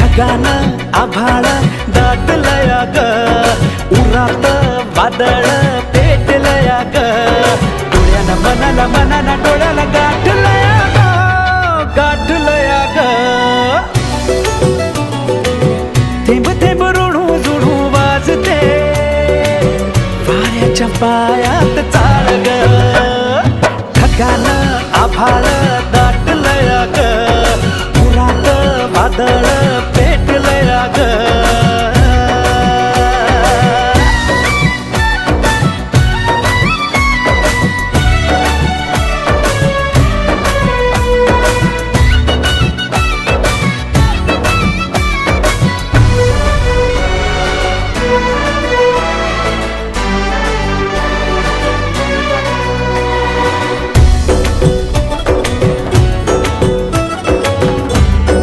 ढगान आभाळ दाटलया ग, उरात वादळ पेटलया ग, डोळ्याला मनाला मनाला डोळ्याला गाठलया ग, गाठलया ग. थेंब थेंब ऋणू जुणू वाजते वाऱ्याच्या पायात चाळ ग, ढगान आभाळ दाटलया ग, उरात वादळ